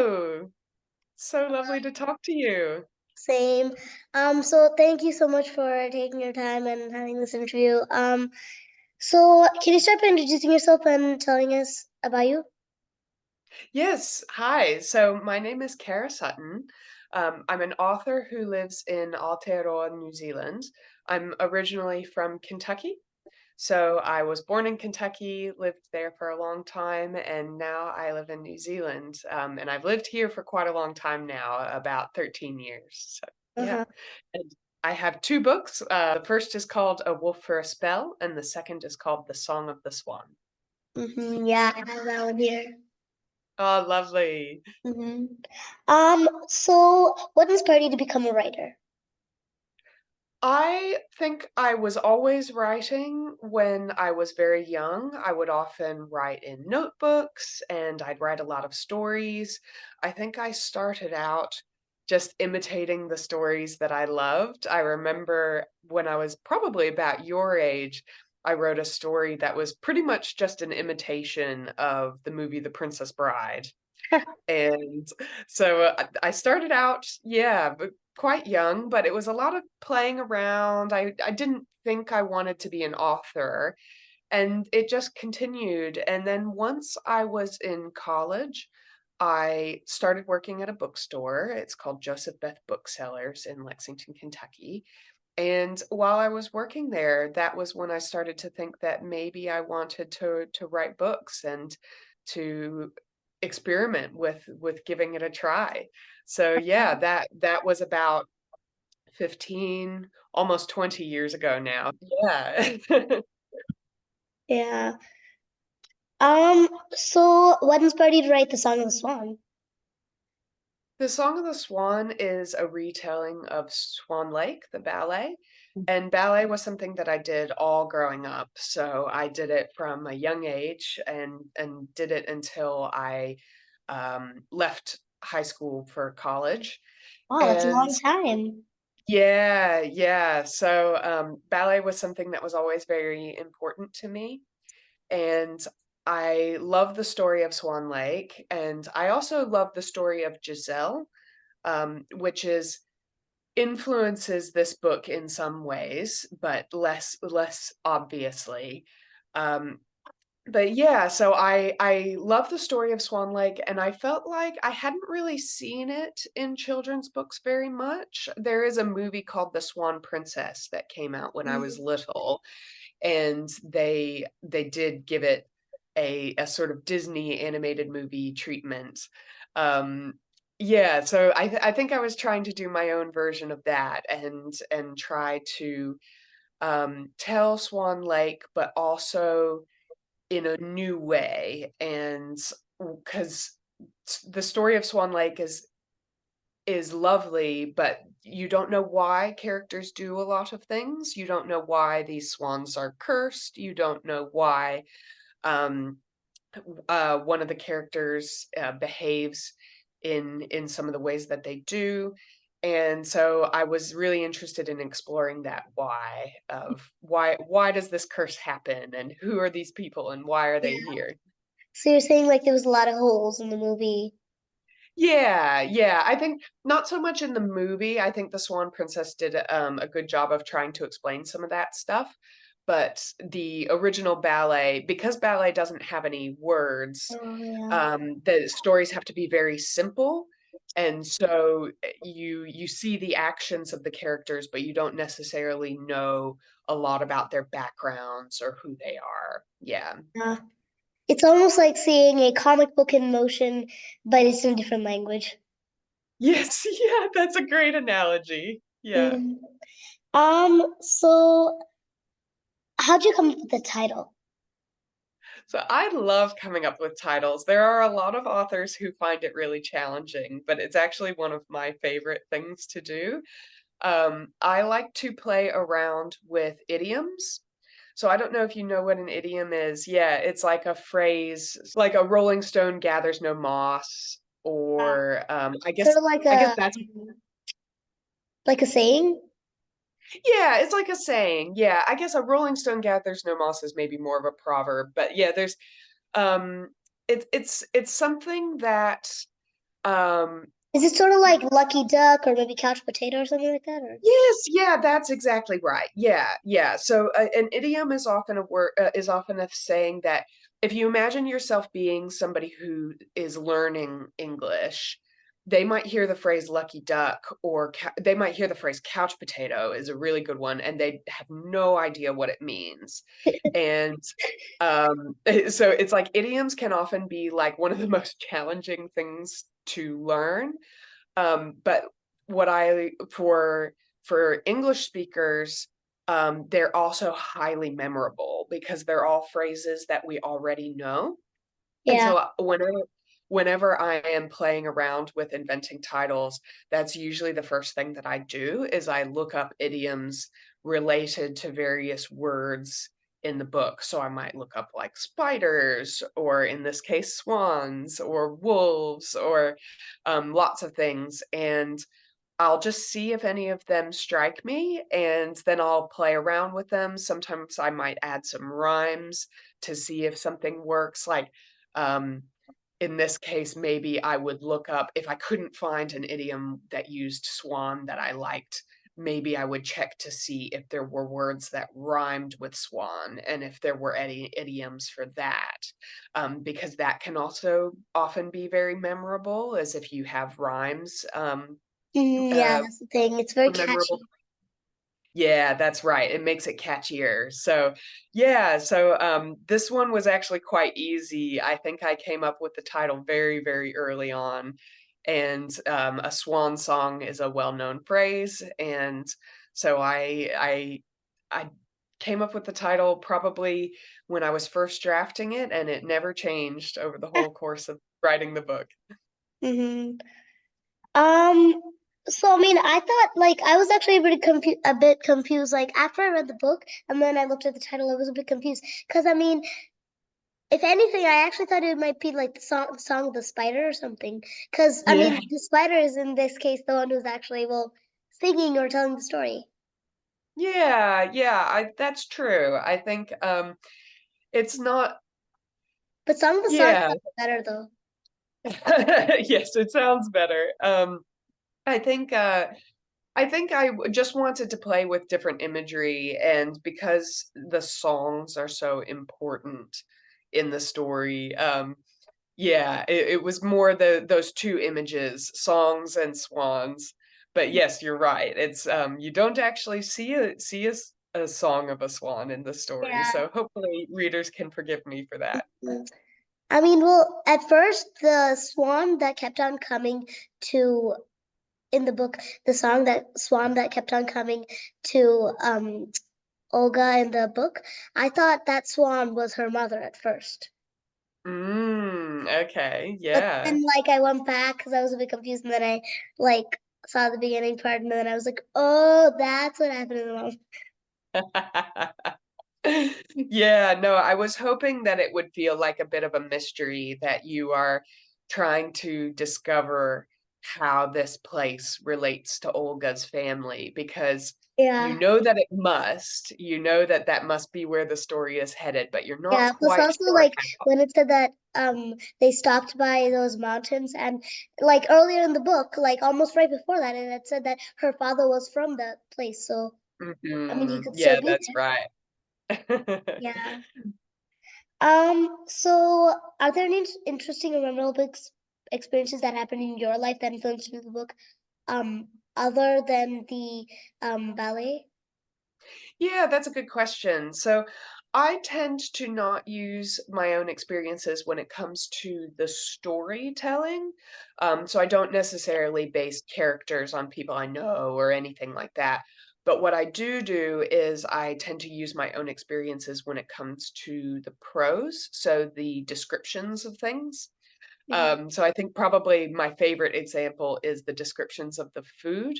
Hello. So lovely to talk to you. Same. So thank you so much for taking your time and having this interview. So can you start by introducing yourself and telling us about you? Yes, hi. So my name is Karah Sutton. I'm an author who lives in Aotearoa, New Zealand. I'm originally from Kentucky. So I was born in Kentucky, lived there for a long time, and now I live in New Zealand. And I've lived here for quite a long time now, about 13 years. So yeah. Uh-huh. And I have two books. The first is called A Wolf for a Spell, and the second is called The Song of the Swan. Yeah, I have that one here. Oh, lovely. hmm so what inspired you to become a writer? I think I was always writing when I was very young. I would often write in notebooks and I'd write a lot of stories. I think I started out just imitating the stories that I loved. I remember when I was probably about your age, I wrote a story that was pretty much just an imitation of the movie The Princess Bride. And so, I started out, yeah, but quite young, but it was a lot of playing around. I didn't think I wanted to be an author, and it just continued, and then once I was in college, I started working at a bookstore. It's called Joseph Beth Booksellers in Lexington, Kentucky, and while I was working there, that was when I started to think that maybe I wanted to write books and to experiment with giving it a try. So yeah, that was about 15, almost 20 years ago now. Yeah. Yeah. So what inspired you to write the Song of the Swan? The Song of the Swan is a retelling of Swan Lake, the ballet. And ballet was something that I did all growing up. So I did it from a young age and did it until I left high school for college. Wow, that's a And long time. yeah, yeah. So ballet was something that was always very important to me. And I love the story of Swan Lake. And I also love the story of Giselle, which is influences this book in some ways, but less obviously. Um, but yeah, so I love the story of Swan Lake, and I felt like I hadn't really seen it in children's books very much. There is a movie called The Swan Princess that came out when I was Mm. little, and they did give it a sort of Disney animated movie treatment. Um, yeah, so I think I was trying to do my own version of that and try to tell Swan Lake, but also in a new way. And because the story of Swan Lake is lovely, but you don't know why characters do a lot of things. You don't know why these swans are cursed. You don't know why um, one of the characters behaves in some of the ways that they do. And so I was really interested in exploring that why of why does this curse happen and who are these people and why are they Yeah. here? So you're saying like there was a lot of holes in the movie. Yeah, yeah. I think not so much in the movie. I think the Swan Princess did a good job of trying to explain some of that stuff. But the original ballet, because ballet doesn't have any words, Oh yeah. the stories have to be very simple. And so you see the actions of the characters, but you don't necessarily know a lot about their backgrounds or who they are. Yeah. Yeah. It's almost like seeing a comic book in motion, but it's in a different language. Yes, yeah, that's a great analogy. Yeah. Mm. So how'd you come up with the title? So I love coming up with titles. There are a lot of authors who find it really challenging, but it's actually one of my favorite things to do. I like to play around with idioms. So I don't know if you know what an idiom is. Yeah, it's like a phrase, like a rolling stone gathers no moss, Uh, or Sort of I guess that's like a saying. yeah, it's like a saying. Yeah, I guess a rolling stone gathers no moss is maybe more of a proverb, but yeah, there's um it's something that Um, Is it sort of like lucky duck or maybe couch potato or something like that? Or Yes, yeah, that's exactly right. Yeah, yeah. So an idiom is often a word is often a saying that if you imagine yourself being somebody who is learning English, they might hear the phrase lucky duck or they might hear the phrase couch potato is a really good one and they have no idea what it means. And so it's like idioms can often be like one of the most challenging things to learn. But what I for English speakers, they're also highly memorable because they're all phrases that we already know. And yeah. so whenever I am playing around with inventing titles, that's usually the first thing that I do is I look up idioms related to various words in the book. So I might look up like spiders, or in this case, swans, or wolves, or lots of things. And I'll just see if any of them strike me, and then I'll play around with them. Sometimes I might add some rhymes to see if something works. Like, um, in this case, maybe I would look up if I couldn't find an idiom that used swan that I liked, maybe I would check to see if there were words that rhymed with swan and if there were any idioms for that. Because that can also often be very memorable, as if you have rhymes. Yeah, Uh, that's the thing. It's very for memorable. catchy. Yeah, that's right. It makes it catchier. So, yeah, so this one was actually quite easy. I think I came up with the title very, very early on. And a swan song is a well-known phrase, and so I came up with the title probably when I was first drafting it, and it never changed over the whole course of writing the book. hmm Um, so I mean, I thought like I was actually a bit confused. Like after I read the book and then I looked at the title, I was a bit confused because I mean, if anything, I actually thought it might be like the song of the spider or something. Because I Yeah. mean, the spider is in this case the one who's actually well singing or telling the story. Yeah, yeah, that's true. I think it's not. But Song of the Song Yeah. sounds better though. Yes, it sounds better. I think just wanted to play with different imagery, and because the songs are so important in the story, yeah, it was more those two images, songs and swans. But yes, you're right. It's you don't actually see a song of a swan in the story, Yeah. so hopefully readers can forgive me for that. Mm. I mean, well, at first the swan that kept on coming to in the book, the swan that kept on coming to Olga in the book, I thought that swan was her mother at first. Okay, But yeah. then like I went back because I was a bit confused and then I like saw the beginning part and then I was like, oh, that's what happened in the mom. Yeah, no, I was hoping that it would feel like a bit of a mystery that you are trying to discover how this place relates to Olga's family, because Yeah. you know that that must be where the story is headed, but you're not Yeah. Plus quite also sure like how. when it said that they stopped by those mountains and like earlier in the book, like almost right before that, it had said that her father was from that place. So I mean he could still Yeah, be that's there. right. Yeah. So are there any interesting or memorable experiences that happened in your life that influenced you in the book, other than the ballet? Yeah, that's a good question. So I tend to not use my own experiences when it comes to the storytelling. So I don't necessarily base characters on people I know or anything like that. But what I do is I tend to use my own experiences when it comes to the prose, so the descriptions of things. Mhm. So I think probably my favorite example is the descriptions of the food.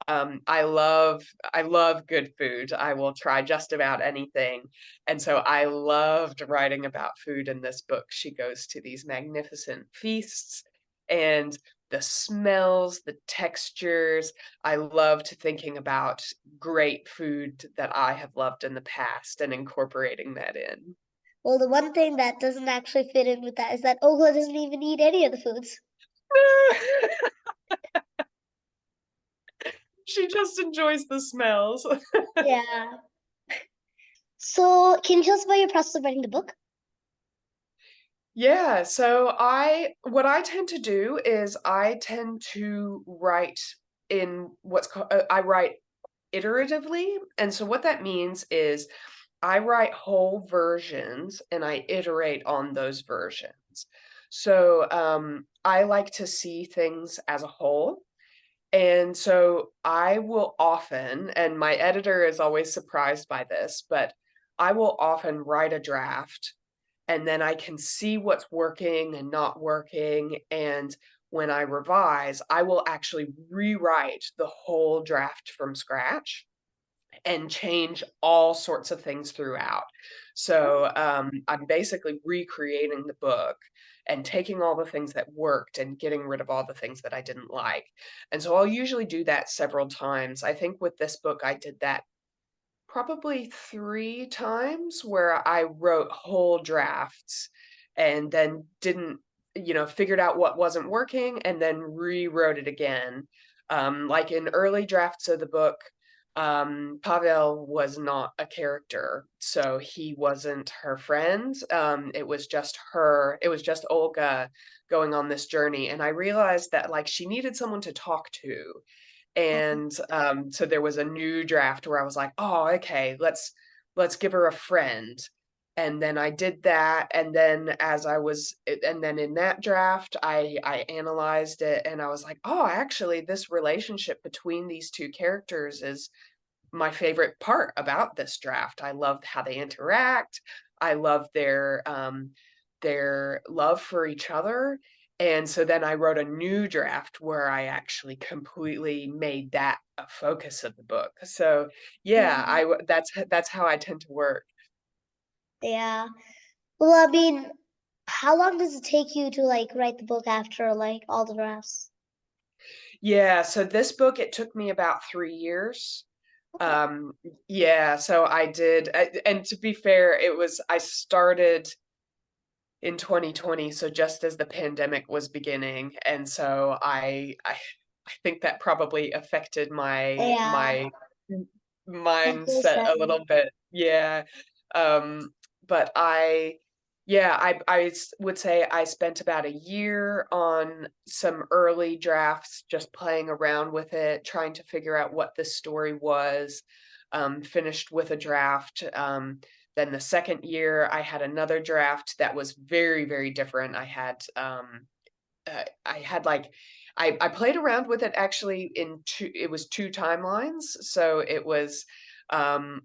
I love good food. I will try just about anything. And so I loved writing about food in this book. She goes to these magnificent feasts and the smells, the textures. I loved thinking about great food that I have loved in the past and incorporating that in. Well, the one thing that doesn't actually fit in with that is that Ogla doesn't even eat any of the foods. She just enjoys the smells. Yeah. So, can you tell us about your process of writing the book? Yeah, so what I tend to do is I tend to write in what's called I write iteratively, and so what that means is I write whole versions and I iterate on those versions. So I like to see things as a whole. And so I will often, and my editor is always surprised by this, but I will often write a draft and then I can see what's working and not working. And when I revise, I will actually rewrite the whole draft from scratch and change all sorts of things throughout. So I'm basically recreating the book and taking all the things that worked and getting rid of all the things that I didn't like. And so I'll usually do that several times. I think with this book, I did that probably 3 times where I wrote whole drafts and then didn't figured out what wasn't working and then rewrote it again. Like in early drafts of the book, Pavel was not a character, so he wasn't her friend. It was just her, it was just Olga going on this journey, and I realized that, like, she needed someone to talk to, Mhm. and so there was a new draft where I was like, "Oh, okay, let's give her a friend." And then I did that, and then and then in that draft, I analyzed it, and I was like, "Oh, actually, this relationship between these two characters is my favorite part about this draft. I love how they interact. I love their love for each other. And so then I wrote a new draft where I actually completely made that a focus of the book. So yeah, Mm, that's how I tend to work. yeah. Well, I mean, how long does it take you to like write the book after like all the drafts? Yeah, so this book, it took me about 3 years. Okay. Um, yeah, so I did, and to be fair, I started in 2020, so just as the pandemic was beginning, and so I think that probably affected Yeah, my m that feels mindset a sad. little bit. Yeah, um, but yeah, would say I spent about a year on some early drafts, just playing around with it, trying to figure out what this story was, finished with a draft, then the second year, I had another draft that was very, very different. I had like, I played around with it actually it was 2 timelines. So it was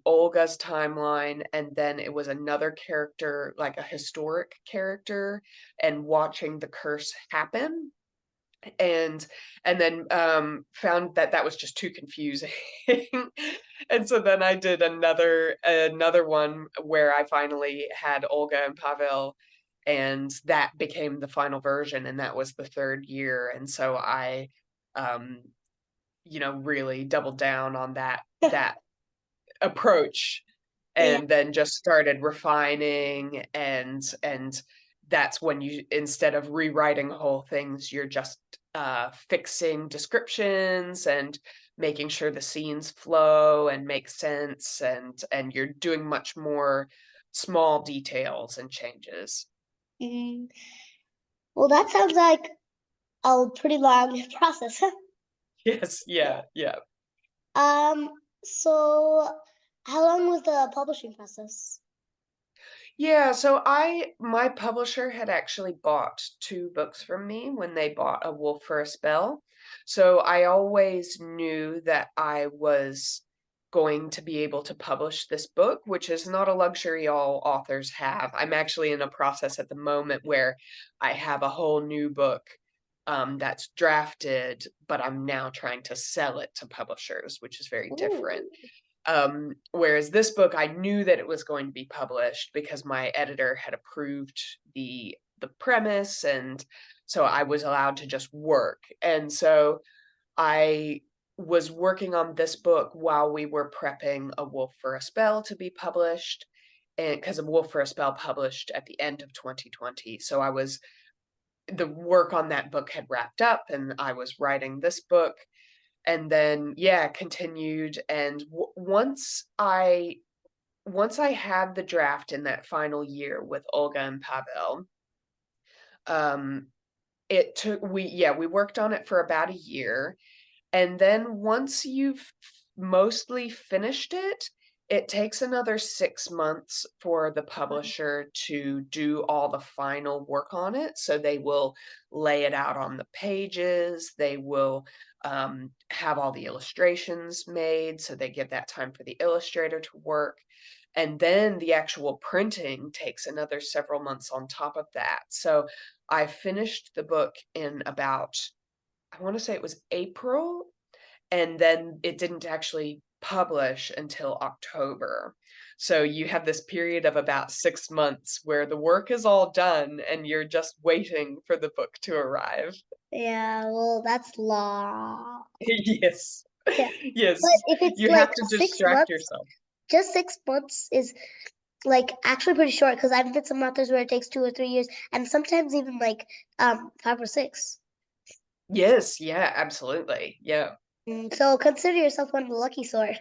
Olga's timeline, and then it was another character, like a historic character, and watching the curse happen and then found that that was just too confusing. And so then I did another one where I finally had Olga and Pavel, and that became the final version, and that was the third year. And so I um really doubled down on that approach, Yeah. and then just started refining, and that's when you, instead of rewriting whole things, you're just fixing descriptions and making sure the scenes flow and make sense, and you're doing much more small details and changes. Mhm. Well, that sounds like a pretty long process. Yes, yeah, yeah. Um, so how long was the publishing process? Yeah, so my publisher had actually bought 2 books from me when they bought A Wolf for a Spell. So I always knew that I was going to be able to publish this book, which is not a luxury all authors have. I'm actually in a process at the moment where I have a whole new book that's drafted, but I'm now trying to sell it to publishers, which is very different. Ooh. Whereas this book, I knew that it was going to be published because my editor had approved the premise, and so I was allowed to just work. And so I was working on this book while we were prepping A Wolf for a Spell to be published, and because A Wolf for a Spell published at the end of 2020. So I was the work on that book had wrapped up and I was writing this book and then yeah, continued and once I had the draft in that final year with Olga and Pavel, um, it took we yeah, we worked on it for about a year, and then once you've mostly finished it, it takes another 6 months for the publisher to do all the final work on it. So they will lay it out on the pages, they will, have all the illustrations made, so they give that time for the illustrator to work, and then the actual printing takes another several months on top of that. So I finished the book in about I wanna say it was April, and then it didn't actually publish until October. So you have this period of about 6 months where the work is all done and you're just waiting for the book to arrive. Yeah, well, that's long. Yes. Yeah. But Yes, if it's you like have to 6 distract months, yourself. just 6 months is like actually pretty short because I've been some authors where it takes 2 or 3 years and sometimes even like 5 or 6. Yes, yeah, absolutely, yeah. So consider yourself one of the lucky sort.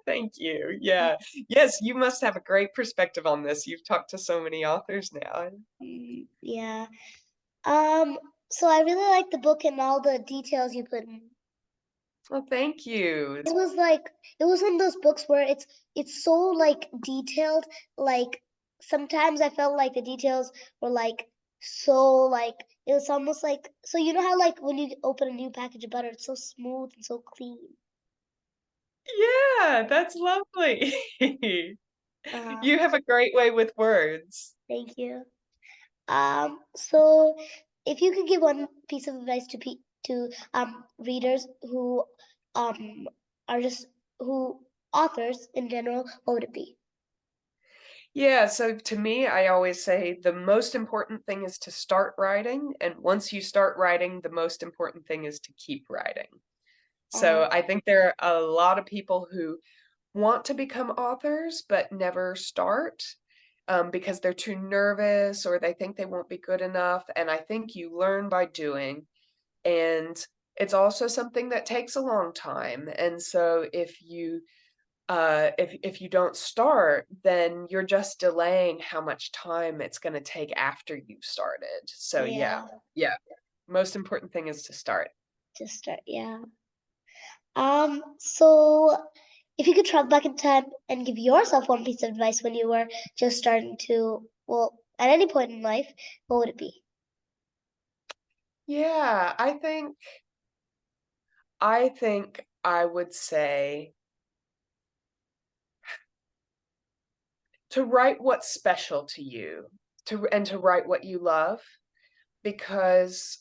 Thank you, yeah. Yes, you must have a great perspective on this, you've talked to so many authors now. Yeah. Um, so I really like the book and all the details you put in. Well, thank you. It was like it was one of those books where it's so like detailed, like sometimes I felt like the details were like so like it was almost like so you know how like when you open a new package of butter, it's so smooth and so clean. Yeah, that's lovely. You Um, have a great way with words. Thank you. So if you could give one piece of advice to readers who um are just who authors in general, what would it be? Yeah, so to me, I always say the most important thing is to start writing, and once you start writing, the most important thing is to keep writing. So Um, I think there are a lot of people who want to become authors but never start because they're too nervous or they think they won't be good enough. And I think you learn by doing. And it's also something that takes a long time. And so if you don't start, then you're just delaying how much time it's going to take after you've started. So yeah, yeah, yeah. Most important thing is to start. just start. Yeah. So if you could travel back in time and give yourself one piece of advice when you were just starting to, well, at any point in life, what would it be? Yeah, I think I would say to write what's special to you, to write what you love because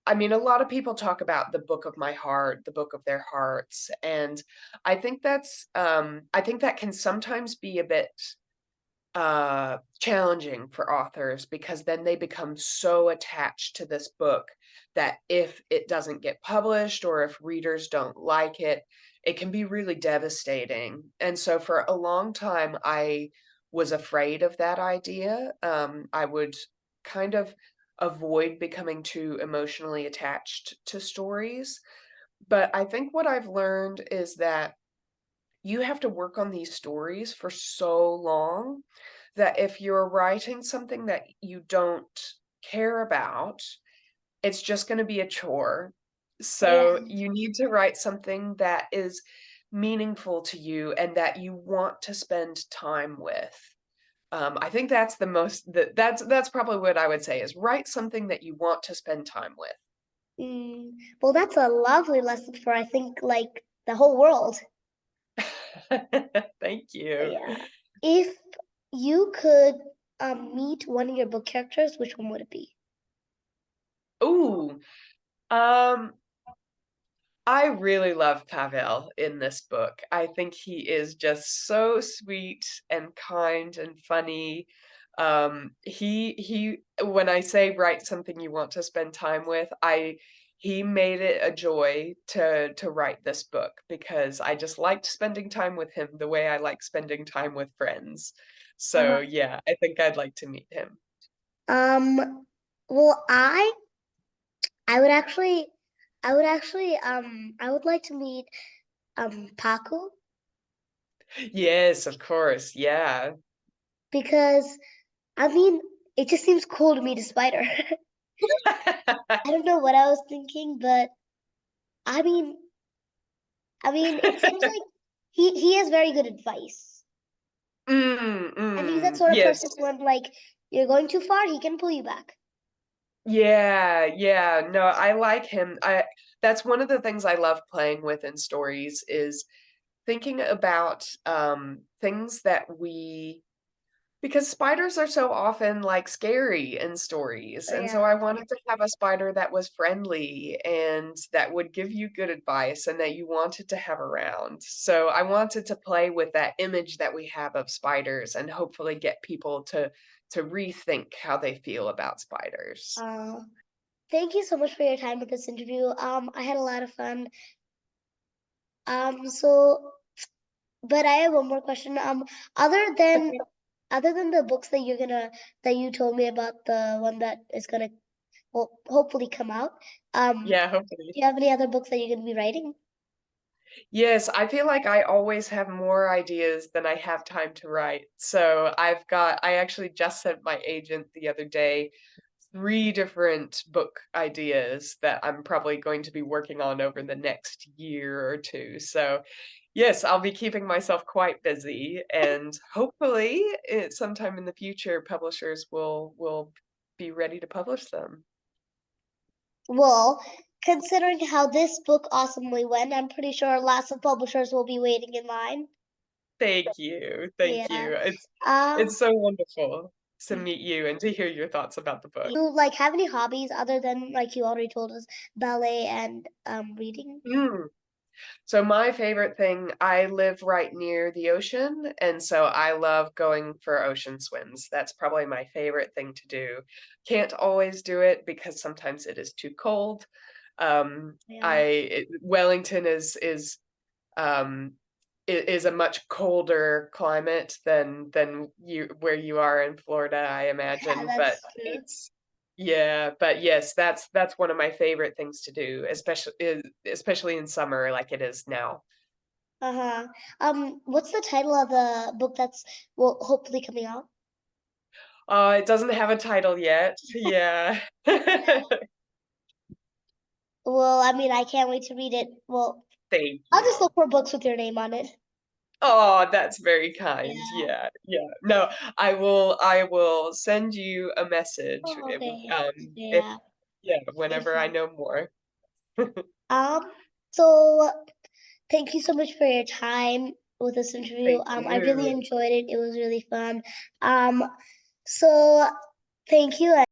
I mean, a lot of people talk about the book of my heart, the book of their hearts, and I think that can sometimes be a bit challenging for authors because then they become so attached to this book that if it doesn't get published or if readers don't like it, it can be really devastating. And so for a long time, I was afraid of that idea. I would kind of avoid becoming too emotionally attached to stories. But I think what I've learned is that you have to work on these stories for so long that if you're writing something that you don't care about, it's just gonna be a chore. Yeah. So, you need to write something that is meaningful to you and that you want to spend time with. I think that's the most that's probably what I would say is write something that you want to spend time with. Well, that's a lovely lesson for I think like the whole world. Thank you. Yeah. If you could meet one of your book characters, which one would it be? Ooh, um I really love Pavel in this book. I think he is just so sweet and kind and funny. He when I say write something you want to spend time with, I he made it a joy to write this book because I just liked spending time with him the way I like spending time with friends. Uh, So yeah, I think I'd like to meet him. um, Well, I would actually, I would like to meet Paco Yes, of course. Yeah. because I mean, it just seems cool to meet a spider. I don't know what I was thinking, but I mean, it seems like he has very good advice, and he's that sort of person Yes. when like you're going too far, he can pull you back. Yeah, yeah. No, I like him. I That's one of the things I love playing with in stories is thinking about things that we because spiders are so often like scary in stories. And so Yeah. I wanted to have a spider that was friendly and that would give you good advice and that you wanted to have around. So I wanted to play with that image that we have of spiders and hopefully get people to rethink how they feel about spiders. Uh, Thank you so much for your time with this interview. I had a lot of fun. So, but I have one more question. Other than other than the books that that you told me about, the one that is gonna well hopefully come out. Yeah, hopefully. Do you have any other books that you're gonna be writing? Yes, I feel like I always have more ideas than I have time to write. So I actually just sent my agent the other day 3 different book ideas that I'm probably going to be working on over the next year or two. So, yes, I'll be keeping myself quite busy, and hopefully, sometime in the future, publishers will be ready to publish them. Well, considering how this book awesomely went, I'm pretty sure lots of publishers will be waiting in line. Thank you, thank Yeah. you. Um, It's so wonderful to meet you and to hear your thoughts about the book. you like have any hobbies other than like you already told us, ballet and reading? Mm. So my favorite thing, I live right near the ocean, and so I love going for ocean swims. That's probably my favorite thing to do. Can't always do it because sometimes it is too cold. Yeah. Wellington um is a much colder climate than you where you are in Florida, I Yeah, imagine, but that's true. it's yeah, but yes, that's one of my favorite things to do, especially in summer like it is now. Uh-huh. What's the title of the book that's well hopefully coming out? It doesn't have a title yet. Yeah. Well, I mean, I can't wait to read it. Well, Thank I'll just you. look for books with your name on it. Oh, that's very kind. Yeah. Yeah, yeah. No, I will send you a message Oh, okay. if Yeah. yeah, Thank whenever I you. know more. Um, so thank you so much for your time with this interview. Thank I really you. enjoyed it. It was really fun. Um, so thank you.